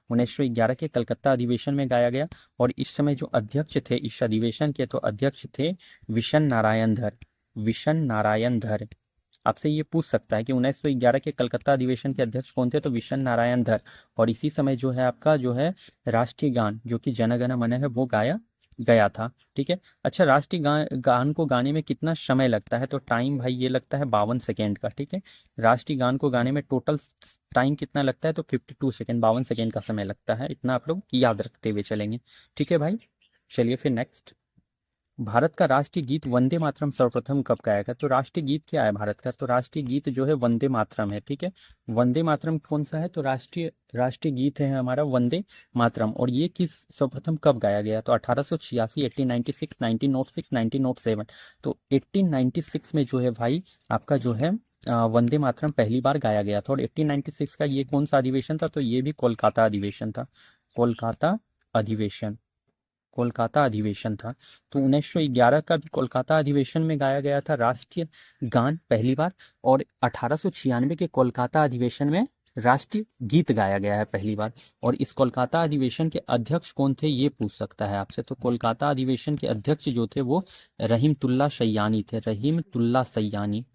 1911 के कलकत्ता अधिवेशन में गाया गया। और इस समय जो अध्यक्ष थे इस अधिवेशन के, तो अध्यक्ष थे विशन नारायण धर, विशन नारायण धर। आपसे ये पूछ सकता है कि 1911 के कलकत्ता अधिवेशन के अध्यक्ष कौन थे, तो विशन नारायण धर। और इसी समय जो है आपका जो है राष्ट्रीय गान जो कि जन गण मन है वो गाया गया था। ठीक है, अच्छा, राष्ट्रीय गान को गाने में कितना समय लगता है, तो टाइम भाई ये लगता है 52 सेकेंड का। ठीक है, राष्ट्रीय गान को गाने में टोटल टाइम कितना लगता है, तो 52 सेकेंड, 52 सेकेंड का समय लगता है। इतना आप लोग याद रखते हुए चलेंगे। ठीक है भाई, चलिए फिर नेक्स्ट। भारत का राष्ट्रीय गीत वंदे मातरम सर्वप्रथम कब गाया गया, तो राष्ट्रीय गीत क्या है भारत का, तो राष्ट्रीय गीत जो है वंदे मातरम है। ठीक है, वंदे मातरम कौन सा है, तो राष्ट्रीय गीत है हमारा वंदे मातरम। और ये किस सर्वप्रथम कब गाया गया, तो 1886, 1896, 1906, 1907। तो 1896 में जो है भाई आपका जो है वंदे मातरम पहली बार गाया गया था। और 1896 का ये कौन सा अधिवेशन था, तो ये भी कोलकाता अधिवेशन था, कोलकाता अधिवेशन, कोलकाता अधिवेशन था। तो 1911 का भी कोलकाता अधिवेशन में गाया गया था राष्ट्रीय गान पहली बार। और 1896 के कोलकाता अधिवेशन में राष्ट्रीय गीत गाया गया है पहली बार। और इस कोलकाता अधिवेशन के अध्यक्ष कौन थे, ये पूछ सकता है आपसे। तो कोलकाता अधिवेशन के अध्यक्ष जो थे वो रहीमतुल्ला सैयानी थे, रहीमतुल्ला सैयानी,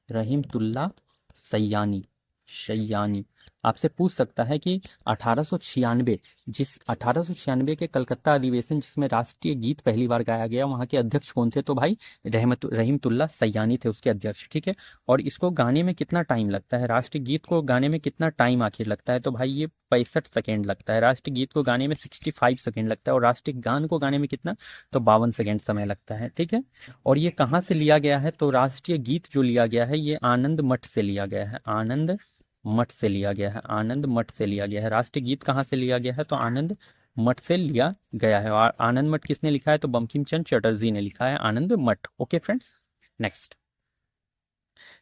रहीमतुल्ला सैयानी, सैयानी। आपसे पूछ सकता है कि 1896 के कलकत्ता अधिवेशन जिसमें राष्ट्रीय गीत पहली बार गाया गया, वहां के अध्यक्ष कौन थे, तो भाई रहीमतुल्ला सैयानी थे उसके अध्यक्ष। ठीक है, और इसको गाने में कितना टाइम लगता है, राष्ट्रीय गीत को गाने में कितना टाइम आखिर लगता है, तो भाई ये 65 सेकेंड लगता है। राष्ट्रीय गीत को गाने में 65 सेकेंड लगता है। और राष्ट्रीय गान को गाने में कितना, तो 52 सेकेंड समय लगता है। ठीक है, और ये कहाँ से लिया गया है, तो राष्ट्रीय गीत जो लिया गया है ये आनंद मठ से लिया गया है, आनंद मठ से लिया गया है, आनंद मठ से लिया गया है। राष्ट्रीय गीत कहाँ से लिया गया है, तो आनंद मठ से लिया गया है। और आनंद मठ किसने लिखा है, तो बंकिम चंद्र चटर्जी ने लिखा है आनंद मठ। Okay friends, next.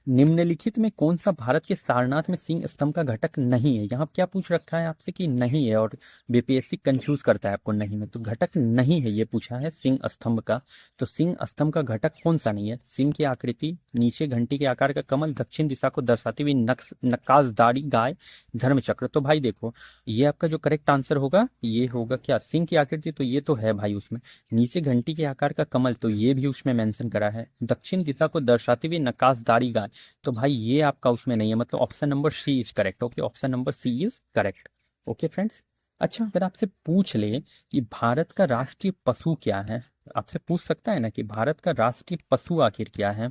निम्नलिखित में कौन सा भारत के सारनाथ में सिंह स्तंभ का घटक नहीं है। यहाँ क्या पूछ रखा है आपसे कि नहीं है, और बीपीएससी कंफ्यूज करता है आपको नहीं में, तो घटक नहीं है ये पूछा है सिंह स्तंभ का। तो सिंह स्तंभ का घटक कौन सा नहीं है, सिंह की आकृति, नीचे घंटी के आकार का कमल, दक्षिण दिशा को दर्शाती हुई नक्काशदारी गाय, धर्म चक्र। तो भाई देखो, ये आपका जो करेक्ट आंसर होगा ये होगा क्या, सिंह की आकृति, तो ये तो है भाई उसमें। नीचे घंटी के आकार का कमल, तो ये भी उसमें मेंशन करा है। दक्षिण दिशा को दर्शाती हुई नक्काशदारी गाय, तो भाई ये आपका उसमें नहीं है, मतलब option number C is correct. Okay, option number C is correct. Okay friends, अच्छा, अगर आपसे पूछ ले कि भारत का राष्ट्रीय पशु क्या है, आपसे पूछ सकता है ना कि भारत का राष्ट्रीय पशु आखिर क्या है।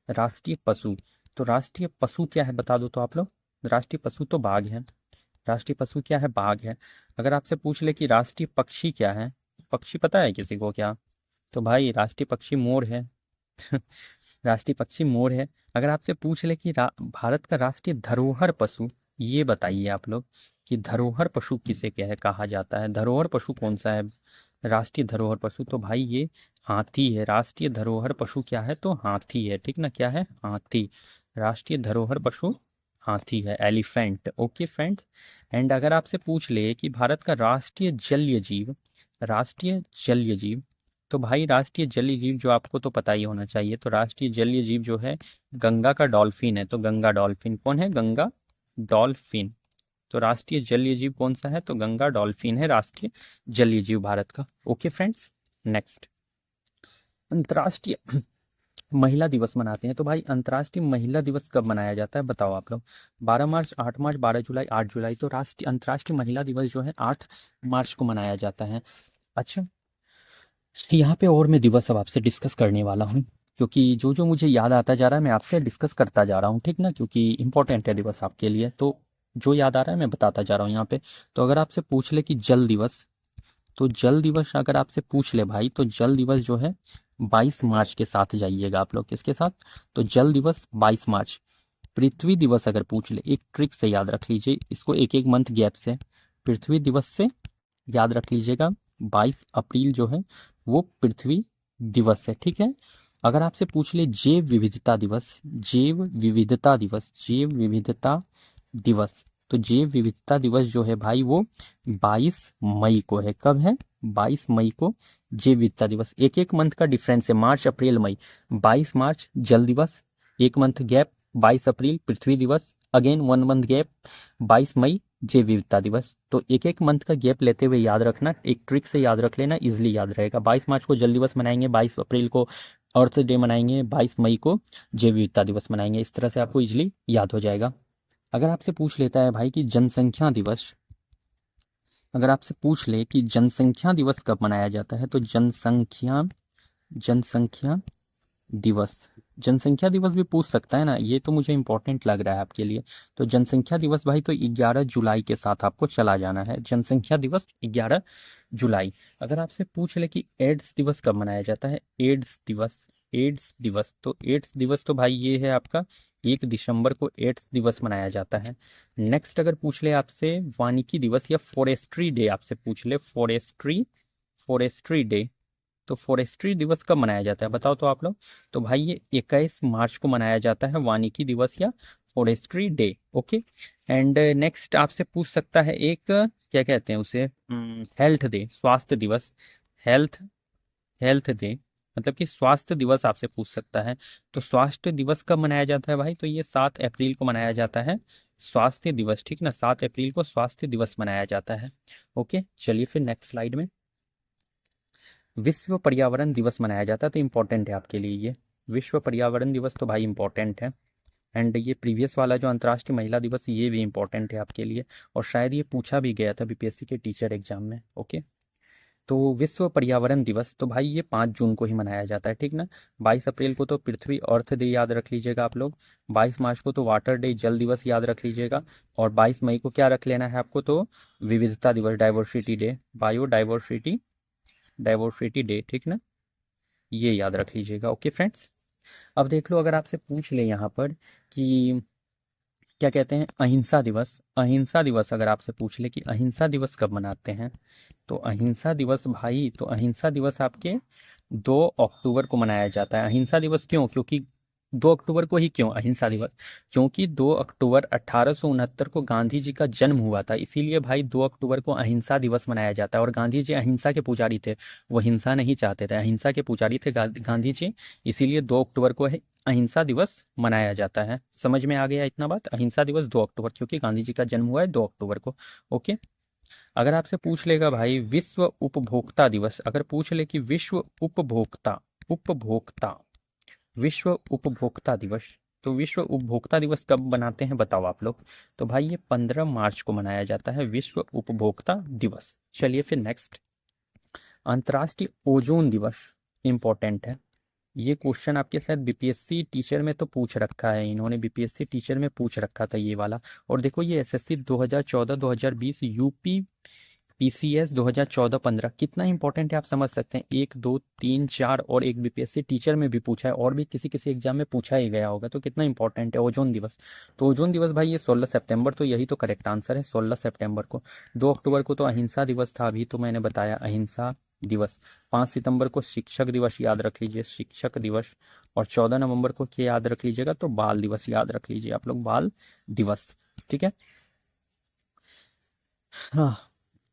राष्ट्रीय पशु, तो राष्ट्रीय पशु क्या है बता दो तो आप लोग। राष्ट्रीय पशु तो बाघ है। राष्ट्रीय पशु क्या है, बाघ है। अगर आपसे पूछ ले कि राष्ट्रीय पक्षी क्या है, पक्षी पता है किसी को क्या, तो भाई राष्ट्रीय पक्षी मोर है। राष्ट्रीय पक्षी मोर है। अगर आपसे पूछ ले कि भारत का राष्ट्रीय धरोहर पशु, ये बताइए आप लोग कि धरोहर पशु किसे क्या है कहा जाता है, धरोहर पशु कौन सा है राष्ट्रीय धरोहर पशु, तो भाई ये हाथी है। राष्ट्रीय धरोहर पशु क्या है, तो हाथी है, ठीक ना, क्या है, हाथी। राष्ट्रीय धरोहर पशु हाथी है, एलिफेंट। Okay friends. एंड अगर आपसे पूछ ले कि भारत का राष्ट्रीय जलीय जीव, राष्ट्रीय जलीय जीव, तो भाई राष्ट्रीय जलीय जीव जो आपको तो पता ही होना चाहिए, तो राष्ट्रीय जलीय जीव जो है गंगा का डॉल्फिन है। तो गंगा डॉल्फिन कौन है, गंगा डॉल्फिन। तो राष्ट्रीय जलीय जीव कौन सा है, तो गंगा डॉल्फिन है राष्ट्रीय जलीय जीव भारत का। Okay friends. नेक्स्ट, अंतर्राष्ट्रीय महिला दिवस मनाते हैं। तो भाई अंतर्राष्ट्रीय महिला दिवस कब मनाया जाता है बताओ आप लोग। 12 मार्च, 8 मार्च, 12 जुलाई, 8 जुलाई। तो राष्ट्रीय अंतर्राष्ट्रीय महिला दिवस जो है 8 मार्च को मनाया जाता है। अच्छा, यहाँ पे और मैं दिवस अब आपसे डिस्कस करने वाला हूँ, क्योंकि जो जो मुझे याद आता जा रहा है मैं आपसे डिस्कस करता जा रहा हूँ, ठीक ना, क्योंकि इंपॉर्टेंट है दिवस आपके लिए। तो जो याद आ रहा है मैं बताता जा रहा हूँ यहाँ पे। तो अगर आपसे पूछ ले कि जल दिवस, तो जल दिवस अगर आपसे पूछ ले भाई, तो जल दिवस जो है 22 मार्च के साथ जाइएगा आप लोग, किसके साथ, तो जल दिवस 22 मार्च। पृथ्वी दिवस अगर पूछ ले, एक ट्रिक से याद रख लीजिए इसको, एक एक मंथ गैप से, पृथ्वी दिवस से याद रख लीजिएगा 22 अप्रैल जो है वो पृथ्वी दिवस है, ठीक है। अगर आपसे पूछ ले जैव विविधता दिवस, जैव विविधता दिवस, जैव विविधता दिवस, तो जैव विविधता दिवस जो है भाई वो 22 मई को है। कब है, 22 मई को जैव विविधता दिवस। एक एक मंथ का डिफरेंस है, मार्च अप्रैल मई। 22 मार्च जल दिवस, एक मंथ गैप 22 अप्रैल पृथ्वी दिवस, अगेन 1 मंथ गैप 22 मई जैव विविधता दिवस। तो एक एक मंथ का गैप लेते हुए याद रखना, एक ट्रिक से याद रख लेना, इजिली याद रहेगा। 22 मार्च को जल दिवस मनाएंगे, 22 अप्रैल को अर्थ डे मनाएंगे, 22 मई को जैव विविधता दिवस मनाएंगे। इस तरह से आपको इजिली याद हो जाएगा। अगर आपसे पूछ लेता है भाई कि जनसंख्या दिवस, अगर आपसे पूछ ले कि जनसंख्या दिवस कब मनाया जाता है, तो जनसंख्या, जनसंख्या दिवस, जनसंख्या दिवस भी पूछ सकता है ना, ये तो मुझे इंपॉर्टेंट लग रहा है आपके लिए। तो जनसंख्या दिवस भाई तो 11 जुलाई के साथ आपको चला जाना है, जनसंख्या दिवस 11 जुलाई। अगर आपसे पूछ ले कि एड्स दिवस कब मनाया जाता है, एड्स दिवस, एड्स दिवस, तो एड्स दिवस तो भाई ये है आपका 1 दिसंबर को एड्स दिवस मनाया जाता है। नेक्स्ट अगर पूछ ले आपसे वानिकी दिवस या फॉरेस्ट्री डे, आपसे पूछ ले फॉरेस्ट्री, फॉरेस्ट्री डे, तो फॉरेस्ट्री दिवस कब मनाया जाता है बताओ तो आप लोग। तो भाई ये 21 मार्च को मनाया जाता है वानिकी दिवस या forestry day. Okay. And next आपसे पूछ सकता है एक, क्या कहते हैं उसे, हेल्थ डे, स्वास्थ्य दिवस, हेल्थ, हेल्थ डे, मतलब कि स्वास्थ्य दिवस आपसे पूछ सकता है। तो स्वास्थ्य दिवस कब मनाया जाता है भाई, तो ये 7 अप्रैल को मनाया जाता है स्वास्थ्य दिवस, ठीक ना, 7 अप्रैल को स्वास्थ्य दिवस मनाया जाता है। ओके, चलिए फिर नेक्स्ट स्लाइड में। विश्व पर्यावरण दिवस मनाया जाता है, तो इम्पोर्टेंट है आपके लिए ये विश्व पर्यावरण दिवस, तो भाई इम्पोर्टेंट है। एंड ये प्रीवियस वाला जो अंतर्राष्ट्रीय महिला दिवस ये भी इम्पोर्टेंट है आपके लिए, और शायद ये पूछा भी गया था बीपीएससी के टीचर एग्जाम में। ओके। तो विश्व पर्यावरण दिवस तो भाई ये 5 जून को ही मनाया जाता है, ठीक ना। 22 अप्रैल को तो पृथ्वी अर्थ डे याद रख लीजिएगा आप लोग, 22 मार्च को तो वाटर डे, जल दिवस याद रख लीजिएगा, और 22 मई को क्या रख लेना है आपको, तो विविधता दिवस, diversity day, biodiversity, diversity day, ठीक ना, ये याद रख लीजिएगा। Okay friends. अब देख लो अगर आपसे पूछ ले यहाँ पर कि क्या कहते हैं अहिंसा दिवस, अहिंसा दिवस अगर आपसे पूछ ले कि अहिंसा दिवस कब मनाते हैं, तो अहिंसा दिवस भाई, तो अहिंसा दिवस आपके 2 अक्टूबर को मनाया जाता है। अहिंसा दिवस क्यों, क्योंकि 2 अक्टूबर को ही क्यों अहिंसा दिवस, क्योंकि 2 अक्टूबर 1869 को गांधी जी का जन्म हुआ था, इसीलिए भाई 2 अक्टूबर को अहिंसा दिवस मनाया जाता है। और गांधी जी अहिंसा के पुजारी थे, वो हिंसा नहीं चाहते थे, अहिंसा के पुजारी थे गांधी जी, इसीलिए 2 अक्टूबर को अहिंसा दिवस मनाया जाता है। समझ में आ गया इतना बात, अहिंसा दिवस 2 अक्टूबर, क्योंकि गांधी जी का जन्म हुआ है 2 अक्टूबर को। ओके। अगर आपसे पूछ लेगा भाई विश्व उपभोक्ता दिवस, अगर पूछ ले कि विश्व उपभोक्ता, उपभोक्ता, विश्व उपभोक्ता दिवस, तो विश्व उपभोक्ता दिवस कब बनाते हैं बताओ आप लोग। तो भाई ये 15 मार्च को मनाया जाता है विश्व उपभोक्ता दिवस। चलिए फिर नेक्स्ट, अंतर्राष्ट्रीय ओजोन दिवस इम्पोर्टेंट है। ये क्वेश्चन आपके शायद बीपीएससी टीचर में तो पूछ रखा है, इन्होंने बीपीएससी टीचर में पूछ रखा था ये वाला। और देखो ये एसएससी 2014 2020 यूपी पीसीएस 2014-15 कितना इंपॉर्टेंट है आप समझ सकते हैं। 1 2 3 4 और एक बीपीएससी टीचर में भी पूछा है और भी किसी किसी एग्जाम में पूछा ही गया होगा, तो कितना इंपॉर्टेंट है ओजोन दिवस। तो ओजोन दिवस भाई ये 16 सितंबर, तो यही तो करेक्ट आंसर है 16 सितंबर को। 2 अक्टूबर को तो अहिंसा दिवस था, अभी तो मैंने बताया अहिंसा दिवस। 5 सितंबर को शिक्षक दिवस याद रख लीजिए, शिक्षक दिवस। और 14 नवंबर को क्या याद रख लीजिएगा, तो बाल दिवस याद रख लीजिए आप लोग, बाल दिवस। ठीक है। हाँ,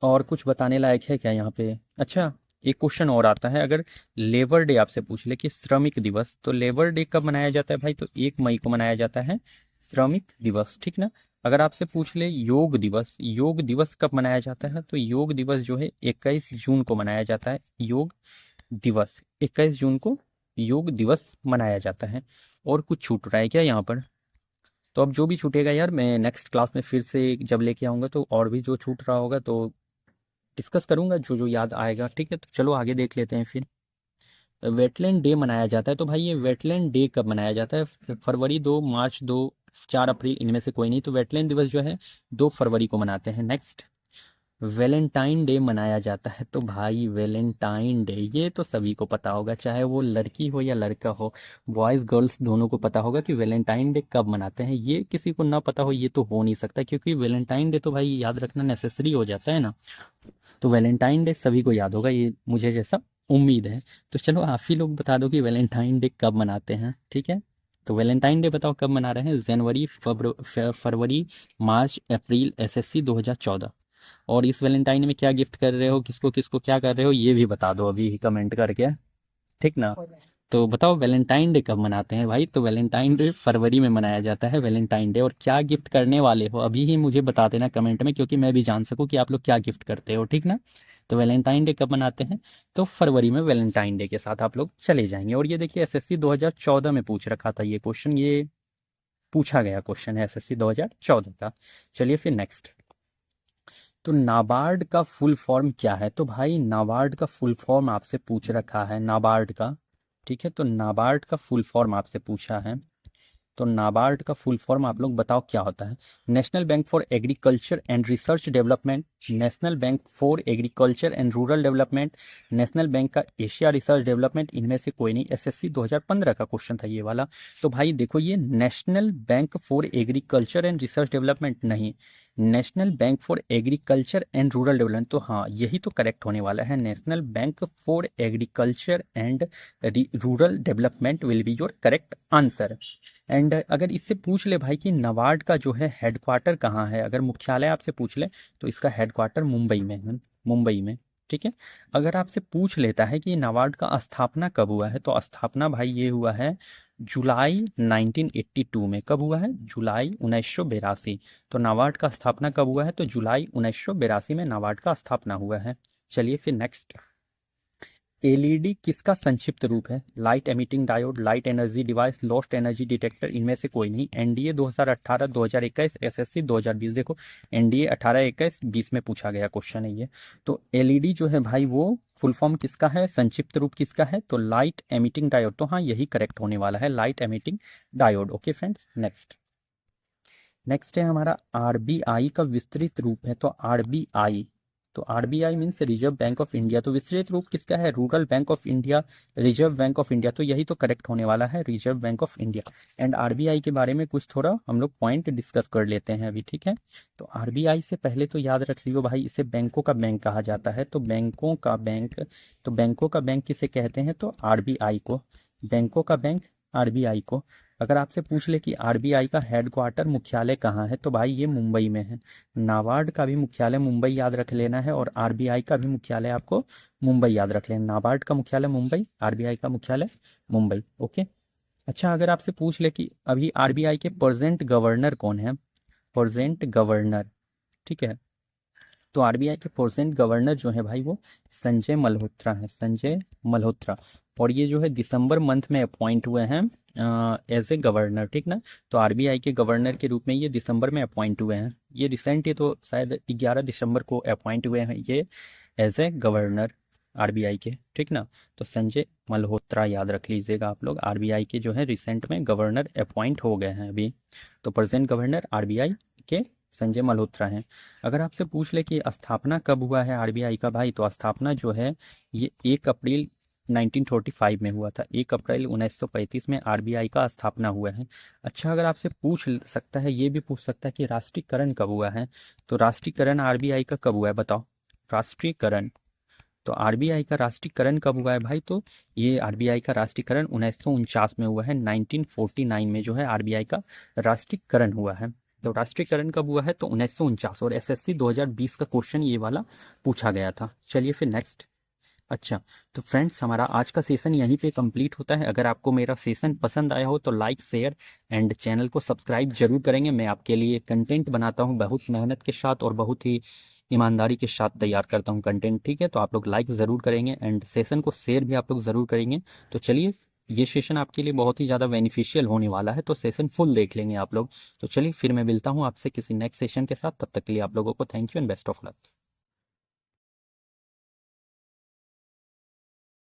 और कुछ बताने लायक है क्या यहाँ पे? अच्छा, एक क्वेश्चन और आता है, अगर लेबर डे आपसे पूछ ले कि श्रमिक दिवस, तो लेबर डे कब मनाया जाता है भाई, तो 1 मई को मनाया जाता है श्रमिक दिवस, ठीक ना। अगर आपसे पूछ ले योग दिवस, योग दिवस कब मनाया जाता है, तो योग दिवस जो है 21 जून को मनाया जाता है, योग दिवस 21 जून को योग दिवस मनाया जाता है। और कुछ छूट रहा है क्या यहाँ पर? तो अब जो भी छूटेगा यार मैं नेक्स्ट क्लास में फिर से जब लेके आऊँगा, तो और भी जो छूट रहा होगा तो डिस्कस करूंगा, जो जो याद आएगा। ठीक है, तो चलो आगे देख लेते हैं फिर। वेटलैंड डे मनाया जाता है, तो भाई ये वेटलैंड डे कब मनाया जाता है? फरवरी 2, मार्च 2, 4 अप्रैल, इनमें से कोई नहीं। तो वेटलैंड दिवस जो है 2 फरवरी को मनाते हैं। नेक्स्ट, वैलेंटाइन डे मनाया जाता है, तो भाई वैलेंटाइन डे ये तो सभी को पता होगा, चाहे वो लड़की हो या लड़का हो, बॉयज़ गर्ल्स दोनों को पता होगा कि वैलेंटाइन डे कब मनाते हैं। ये किसी को ना पता हो ये तो हो नहीं सकता, क्योंकि वैलेंटाइन डे तो भाई याद रखना नेसेसरी हो जाता है ना। तो वैलेंटाइन डे सभी को याद होगा, ये मुझे जैसा उम्मीद है। तो चलो आप ही लोग बता दो कि वैलेंटाइन डे कब मनाते हैं, ठीक है। तो वैलेंटाइन डे बताओ कब मना रहे हैं? जनवरी, फरवरी, मार्च, अप्रैल, एसएससी 2014। और इस वैलेंटाइन में क्या गिफ्ट कर रहे हो, किसको किसको क्या कर रहे हो, ये भी बता दो अभी कमेंट करके, ठीक ना। तो बताओ वैलेंटाइन डे कब मनाते हैं भाई? तो वैलेंटाइन डे फरवरी में मनाया जाता है वैलेंटाइन डे। और क्या गिफ्ट करने वाले हो अभी ही मुझे बता देना कमेंट में, क्योंकि मैं भी जान सकूं कि आप लोग क्या गिफ्ट करते हो, ठीक ना। तो वैलेंटाइन डे कब मनाते हैं? तो फरवरी में वैलेंटाइन डे के साथ आप लोग चले जाएंगे। और ये देखिए एसएससी 2014 में पूछ रखा था ये क्वेश्चन, ये पूछा गया क्वेश्चन है एसएससी 2014 का। चलिए फिर नेक्स्ट। तो नाबार्ड का फुल फॉर्म क्या है? तो भाई नाबार्ड का फुल फॉर्म आपसे पूछ रखा है, नाबार्ड का, ठीक है। तो नाबार्ड का फुल फॉर्म आपसे पूछा है, तो नाबार्ड का फुल फॉर्म आप लोग बताओ क्या होता है? National bank for agriculture and research development, national bank for agriculture and rural development, national bank का एशिया रिसर्च डेवलपमेंट, इनमें से कोई नहीं। एसएससी 2015 का क्वेश्चन था ये वाला। तो भाई देखो ये national bank for agriculture and research development नहीं, national bank for agriculture and rural development, तो हाँ यही तो करेक्ट होने वाला है, national bank for agriculture and rural development will be your correct answer. And अगर इससे पूछ ले भाई कि नाबार्ड का जो है हेडक्वार्टर कहाँ है, अगर मुख्यालय आपसे पूछ ले तो इसका हेडक्वार्टर मुंबई में है, मुंबई में, ठीक है। अगर आपसे पूछ लेता है कि नाबार्ड का स्थापना कब हुआ है, तो स्थापना भाई ये हुआ है जुलाई 1982 में। कब हुआ है? जुलाई 1982। तो नाबार्ड का स्थापना कब हुआ है? तो जुलाई 1982 में नाबार्ड का स्थापना हुआ है। चलिए फिर नेक्स्ट। एलईडी किसका संक्षिप्त रूप है? Light emitting diode, light energy device, lost energy detector, इनमें से कोई नहीं। NDA 2018 2021, SSC 2020। देखो एनडीए 18 21 20 में पूछा गया क्वेश्चन है ये। तो एलईडी जो है भाई वो फुल फॉर्म किसका है, संक्षिप्त रूप किसका है? तो लाइट एमिटिंग डायोड। तो हाँ यही करेक्ट होने वाला है, light emitting diode. Okay friends next. Next है हमारा आरबीआई का विस्तृत रूप है, तो आरबीआई, तो RBI means reserve bank of India. तो विस्तृत रूप किसका है? Rural bank of India, reserve bank of India. तो यही तो करेक्ट होने वाला है, reserve bank of India. And RBI के बारे में कुछ थोड़ा हम लोग पॉइंट डिस्कस कर लेते हैं अभी, ठीक है। तो आरबीआई से पहले तो याद रख लियो भाई, इसे बैंकों का बैंक कहा जाता है। तो बैंकों का बैंक, तो बैंकों का बैंक किसे कहते हैं? तो आरबीआई को, बैंकों का बैंक आरबीआई को। अगर आपसे पूछ ले कि आरबीआई का हेडक्वार्टर मुख्यालय कहाँ है, तो भाई ये मुंबई में है। नाबार्ड का भी मुख्यालय मुंबई याद रख लेना है, और आरबीआई का भी मुख्यालय आपको मुंबई याद रख लेना। नाबार्ड का मुख्यालय मुंबई, आरबीआई का मुख्यालय मुंबई। ओके। अच्छा, अगर आपसे पूछ ले कि अभी आरबीआई के प्रेजेंट गवर्नर कौन है, प्रेजेंट गवर्नर, ठीक है। तो आरबीआई के प्रेजेंट गवर्नर जो है भाई वो संजय मल्होत्रा है, संजय मल्होत्रा। और ये जो है दिसंबर मंथ में अपॉइंट हुए हैं एज ए गवर्नर, ठीक ना। तो आरबीआई के गवर्नर के रूप में ये दिसंबर में अपॉइंट हुए हैं, ये रिसेंट, ये तो शायद 11 दिसंबर को अपॉइंट हुए हैं ये एज ए गवर्नर। आरबीआई के, ठीक ना। तो संजय मल्होत्रा याद रख लीजिएगा आप लोग, आरबीआई के जो है रिसेंट में गवर्नर अपॉइंट हो गए हैं अभी। तो प्रेजेंट गवर्नर आरबीआई के संजय मल्होत्रा हैं। अगर आपसे पूछ ले कि स्थापना कब हुआ है आरबीआई का भाई, तो स्थापना जो है ये 1 अप्रैल 1945 में हुआ था। 1 अप्रैल 1935 में आरबीआई का स्थापना हुआ है। अच्छा, अगर आपसे पूछ सकता है, ये भी पूछ सकता है कि राष्ट्रीयकरण कब हुआ है, तो राष्ट्रीयकरण आरबीआई का कब हुआ है बताओ। राष्ट्रीयकरण, तो आरबीआई का राष्ट्रीयकरण कब हुआ है भाई, तो ये आरबीआई का राष्ट्रीयकरण 1949 में हुआ है। 1949 में जो है आरबीआई का राष्ट्रीयकरण हुआ है। तो राष्ट्रीयकरण कब हुआ है, तो 1949। और एसएससी 2020 का क्वेश्चन ये वाला पूछा गया था। चलिए फिर नेक्स्ट। अच्छा, तो फ्रेंड्स हमारा आज का सेशन यहीं पे कंप्लीट होता है। अगर आपको मेरा सेशन पसंद आया हो तो लाइक शेयर एंड चैनल को सब्सक्राइब जरूर करेंगे। मैं आपके लिए कंटेंट बनाता हूँ बहुत मेहनत के साथ और बहुत ही ईमानदारी के साथ तैयार करता हूँ कंटेंट, ठीक है। तो आप लोग लाइक ज़रूर करेंगे एंड सेशन को शेयर भी आप लोग ज़रूर करेंगे। तो चलिए, ये सेशन आपके लिए बहुत ही ज़्यादा बेनिफिशियल होने वाला है, तो सेशन फुल देख लेंगे आप लोग। तो चलिए फिर मैं मिलता हूँ आपसे किसी नेक्स्ट सेशन के साथ। तब तक के लिए आप लोगों को thank you and best of luck.